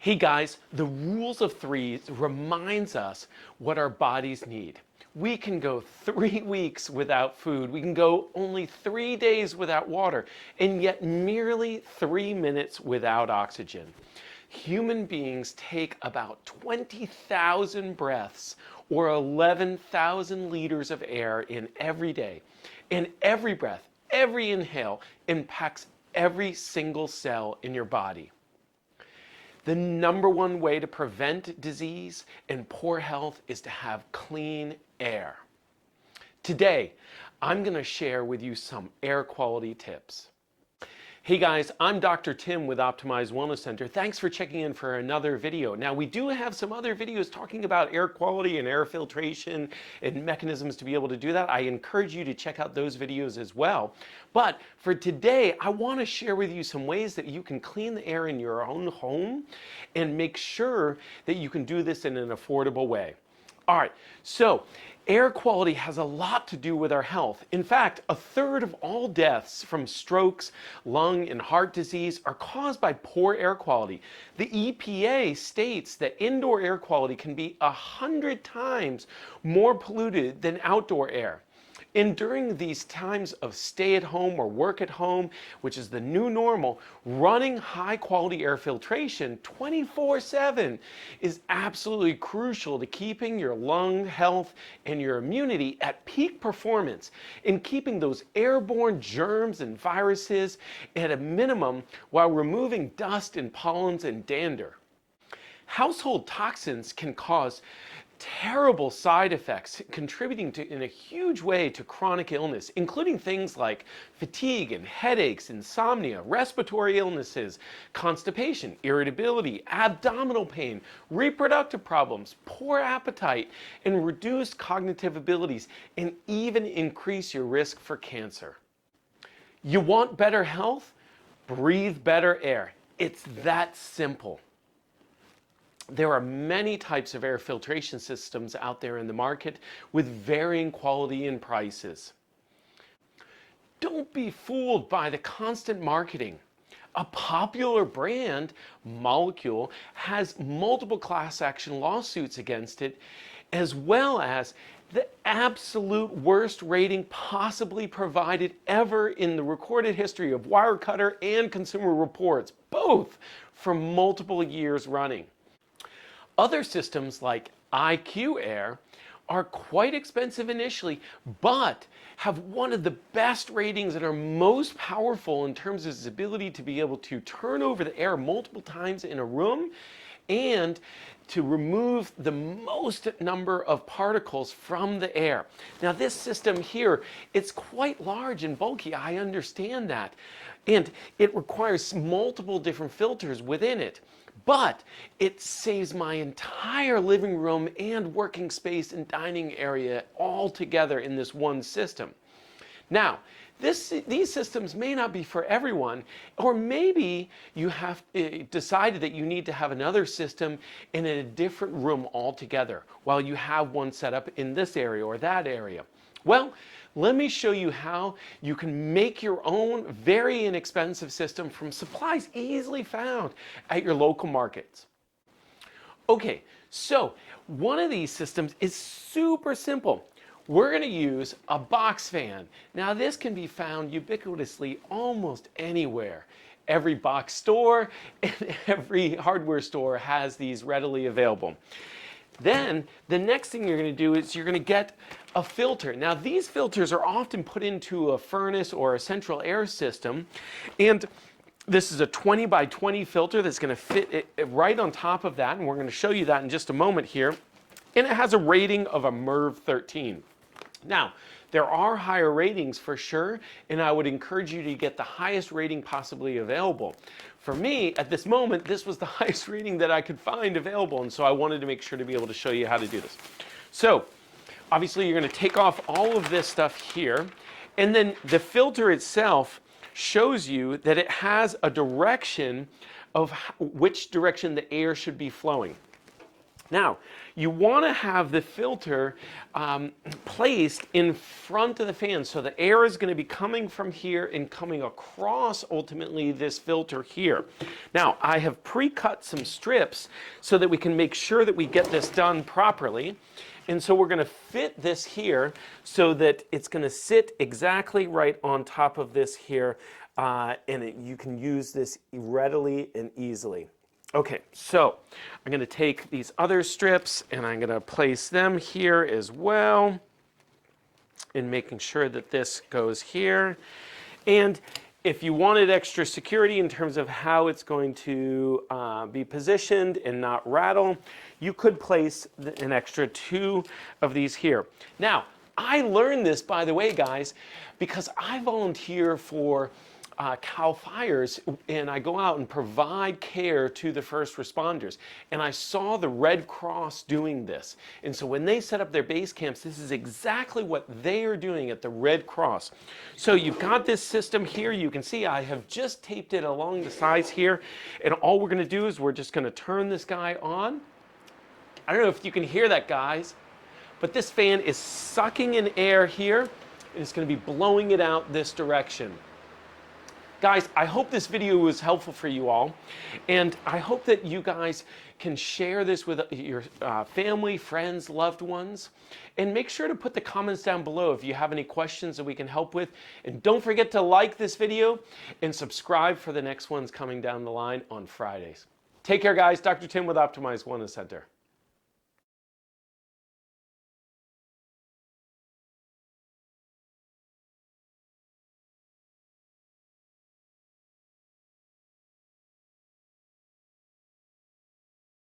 Hey guys, the rules of threes reminds us what our bodies need. We can go 3 weeks without food. We can go only 3 days without water, and yet merely 3 minutes without oxygen. Human beings take about 20,000 breaths or 11,000 liters of air in every day. And every breath, every inhale impacts every single cell in your body. The number one way to prevent disease and poor health is to have clean air. Today, I'm going to share with you some air quality tips. Hey guys, I'm Dr. Tim with Optimized Wellness Center. Thanks for checking in for another video. Now, we do have some other videos talking about air quality and air filtration and mechanisms to be able to do that. I encourage you to check out those videos as well. But for today, I want to share with you some ways that you can clean the air in your own home and make sure that you can do this in an affordable way. All right, so air quality has a lot to do with our health. In fact, 1/3 of all deaths from strokes, lung, and heart disease are caused by poor air quality. The EPA states that indoor air quality can be 100 times more polluted than outdoor air. And during these times of stay at home or work at home, which is the new normal, running high quality air filtration 24/7 is absolutely crucial to keeping your lung health and your immunity at peak performance and keeping those airborne germs and viruses at a minimum while removing dust and pollens and dander. Household toxins can cause terrible side effects, contributing to, in a huge way, to chronic illness, including things like fatigue and headaches, insomnia, respiratory illnesses, constipation, irritability, abdominal pain, reproductive problems, poor appetite, and reduced cognitive abilities, and even increase your risk for cancer. You want better health? Breathe better air. It's that simple. There are many types of air filtration systems out there in the market with varying quality and prices. Don't be fooled by the constant marketing. A popular brand, Molecule, has multiple class action lawsuits against it, as well as the absolute worst rating possibly provided ever in the recorded history of Wirecutter and Consumer Reports, both for multiple years running. Other systems like IQ Air are quite expensive initially, but have one of the best ratings and are most powerful in terms of its ability to be able to turn over the air multiple times in a room and to remove the most number of particles from the air. Now this system here, it's quite large and bulky, I understand that. And it requires multiple different filters within it. But it saves my entire living room and working space and dining area all together in this one system. Now, these systems may not be for everyone, or maybe you have decided that you need to have another system in a different room altogether while you have one set up in this area or that area. Well, let me show you how you can make your own very inexpensive system from supplies easily found at your local markets. Okay, so one of these systems is super simple. We're going to use a box fan. Now this can be found ubiquitously almost anywhere. Every box store and every hardware store has these readily available. Then the next thing you're going to do is you're going to get a filter. Now these filters are often put into a furnace or a central air system, and this is a 20 by 20 filter that's going to fit right on top of that, and we're going to show you that in just a moment here. And it has a rating of a MERV 13. Now, there are higher ratings for sure, and I would encourage you to get the highest rating possibly available. For me, at this moment, this was the highest rating that I could find available, and so I wanted to make sure to be able to show you how to do this. So, obviously you're going to take off all of this stuff here, and then the filter itself shows you that it has a direction of which direction the air should be flowing. Now, you want to have the filter placed in front of the fan, so the air is going to be coming from here and coming across ultimately this filter here. Now, I have pre-cut some strips so that we can make sure that we get this done properly. And so we're going to fit this here so that it's going to sit exactly right on top of this here, you can use this readily and easily. Okay, so I'm going to take these other strips and I'm going to place them here as well, and making sure that this goes here. And if you wanted extra security in terms of how it's going to be positioned and not rattle, you could place an extra 2 of these here. Now, I learned this, by the way, guys, because I volunteer for CAL FIRES, and I go out and provide care to the first responders. And I saw the Red Cross doing this. And so when they set up their base camps, this is exactly what they are doing at the Red Cross. So you've got this system here. You can see I have just taped it along the sides here. And all we're going to do is we're just going to turn this guy on. I don't know if you can hear that, guys, but this fan is sucking in air here, and it's going to be blowing it out this direction. Guys, I hope this video was helpful for you all, and I hope that you guys can share this with your family, friends, loved ones, and make sure to put the comments down below if you have any questions that we can help with. And don't forget to like this video and subscribe for the next ones coming down the line on Fridays. Take care, guys. Dr. Tim with Optimize Wellness Center.